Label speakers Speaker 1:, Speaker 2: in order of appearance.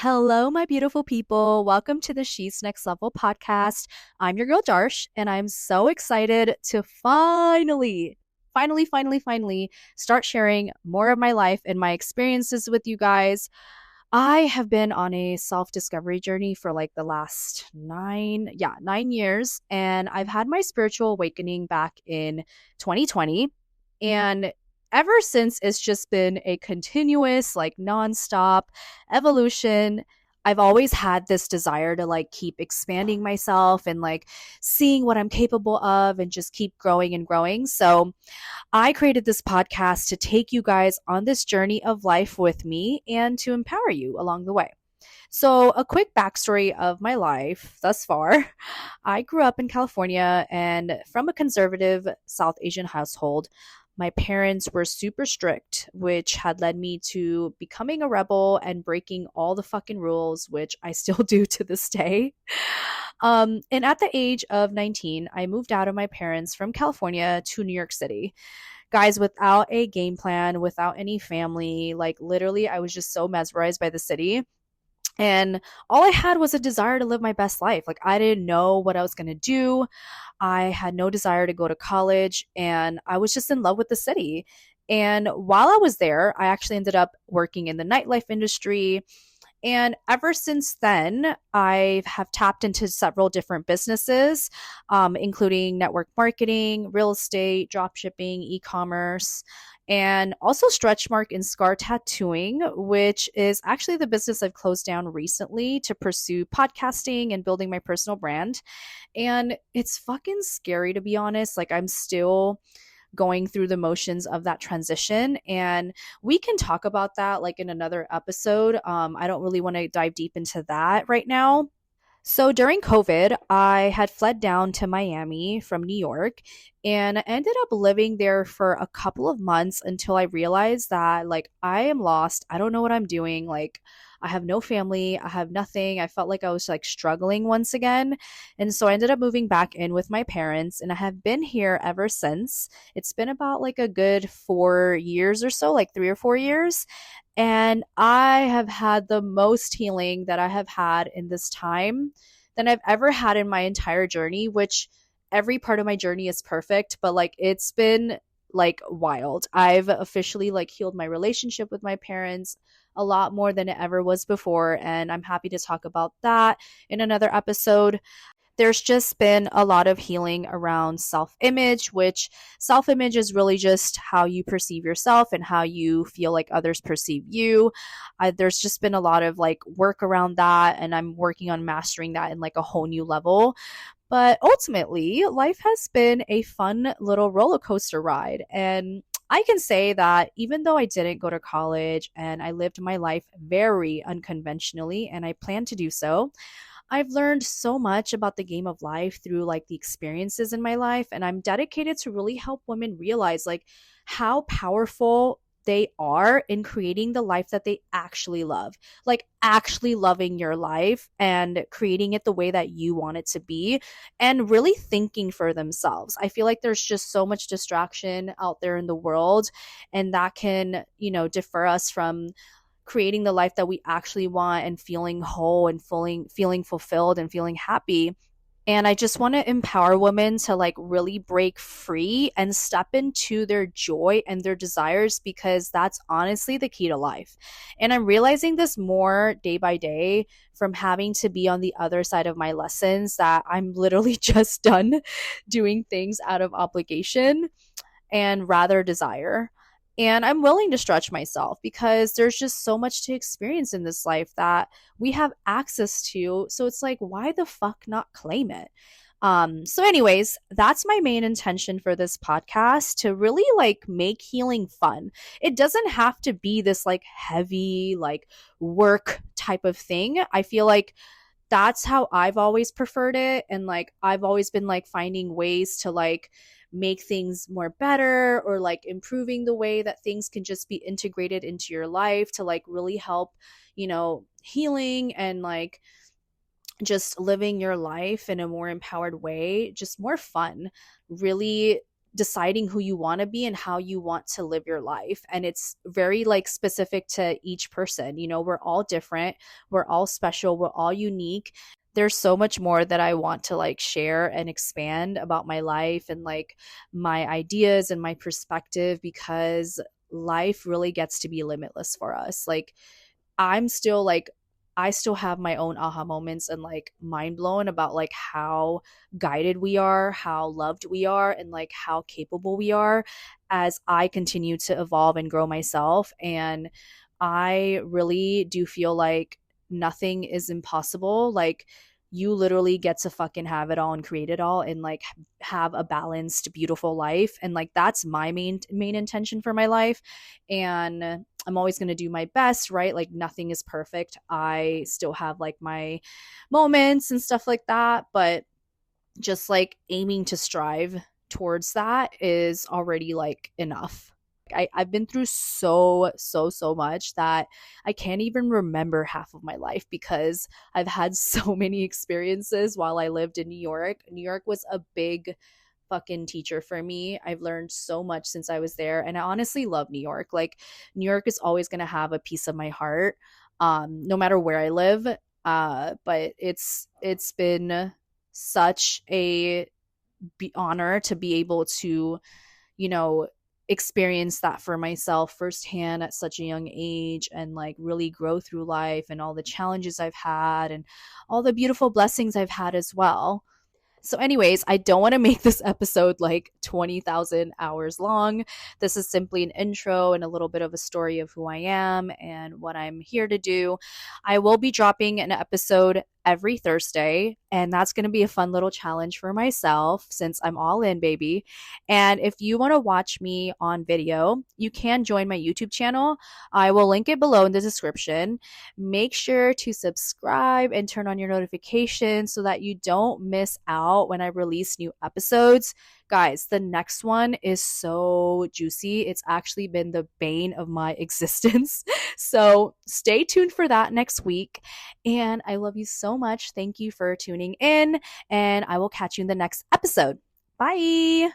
Speaker 1: Hello, my beautiful people. Welcome to the She's Next Level podcast. I'm your girl Darsh, and I'm so excited to finally start sharing more of my life and my experiences with you guys. I have been on a self discovery journey for like the last 9 years, and I've had my spiritual awakening back in 2020. And ever since, it's just been a continuous, like nonstop evolution. I've always had this desire to like keep expanding myself and like seeing what I'm capable of and just keep growing and growing. So, I created this podcast to take you guys on this journey of life with me and to empower you along the way. So, a quick backstory of my life thus far. I grew up in California and from a conservative South Asian household. My parents were super strict, which had led me to becoming a rebel and breaking all the fucking rules, which I still do to this day. And at the age of 19, I moved out of my parents from California to New York City. Guys, without a game plan, without any family, like literally, I was just so mesmerized by the city. And all I had was a desire to live my best life. Like, I didn't know what I was going to do. I had no desire to go to college, and I was just in love with the city. And while I was there, I actually ended up working in the nightlife industry. And ever since then, I have tapped into several different businesses, including network marketing, real estate, drop shipping, e commerce, and also stretch mark and scar tattooing, which is actually the business I've closed down recently to pursue podcasting and building my personal brand. And it's fucking scary, to be honest. Like, I'm still going through the motions of that transition, and we can talk about that like in another episode. I don't really want to dive deep into that right now. So during COVID, I had fled down to Miami from New York, and I ended up living there for a couple of months until I realized that like I am lost. I don't know what I'm doing. Like, I have no family, I have nothing. I felt like I was like struggling once again. And so I ended up moving back in with my parents, and I have been here ever since. It's been about like a good 4 years or so, like 3 or 4 years. And I have had the most healing that I have had in this time than I've ever had in my entire journey, which every part of my journey is perfect, but like it's been like wild. I've officially like healed my relationship with my parents a lot more than it ever was before. And I'm happy to talk about that in another episode. There's just been a lot of healing around self image, which self image is really just how you perceive yourself and how you feel like others perceive you. There's just been a lot of like work around that, and I'm working on mastering that in like a whole new level. But ultimately, life has been a fun little roller coaster ride. And I can say that even though I didn't go to college and I lived my life very unconventionally, and I plan to do so, I've learned so much about the game of life through like the experiences in my life, and I'm dedicated to really help women realize like how powerful they are in creating the life that they actually love. Like, actually loving your life and creating it the way that you want it to be, and really thinking for themselves. I feel like there's just so much distraction out there in the world, and that can, defer us from creating the life that we actually want and feeling whole and feeling fulfilled and feeling happy. And I just want to empower women to like really break free and step into their joy and their desires, because that's honestly the key to life. And I'm realizing this more day by day from having to be on the other side of my lessons, that I'm literally just done doing things out of obligation and rather desire. And I'm willing to stretch myself because there's just so much to experience in this life that we have access to. So it's like, why the fuck not claim it? So, anyways, that's my main intention for this podcast, to really like make healing fun. It doesn't have to be this like heavy, like work type of thing. I feel like that's how I've always preferred it. And like, I've always been like finding ways to like make things more better, or like improving the way that things can just be integrated into your life to like really help, healing and like just living your life in a more empowered way, just more fun, really deciding who you want to be and how you want to live your life. And it's very like specific to each person. We're all different, we're all special, we're all unique. There's so much more that I want to like share and expand about my life and like my ideas and my perspective, because life really gets to be limitless for us. Like, I'm still like, I still have my own aha moments and like mind blown about like how guided we are, how loved we are, and like how capable we are as I continue to evolve and grow myself. And I really do feel like nothing is impossible. Like, you literally get to fucking have it all and create it all and like have a balanced, beautiful life. And like that's my main intention for my life. And I'm always going to do my best, right? Like nothing is perfect. I still have like my moments and stuff like that, but just like aiming to strive towards that is already like enough. I've been through so much that I can't even remember half of my life, because I've had so many experiences while I lived in New York. New York was a big fucking teacher for me. I've learned so much since I was there, and I honestly love New York. Like, New York is always going to have a piece of my heart, no matter where I live. But it's been such a honor to be able to, you know, experience that for myself firsthand at such a young age, and like really grow through life and all the challenges I've had and all the beautiful blessings I've had as well. So, anyways, I don't want to make this episode like 20,000 hours long. This is simply an intro and a little bit of a story of who I am and what I'm here to do. I will be dropping an episode every Thursday, and that's going to be a fun little challenge for myself since I'm all in, baby. And if you want to watch me on video, you can join my YouTube channel. I will link it below in the description. Make sure to subscribe and turn on your notifications so that you don't miss out when I release new episodes. Guys, the next one is so juicy. It's actually been the bane of my existence. So stay tuned for that next week. And I love you so much. Thank you for tuning in, and I will catch you in the next episode. Bye.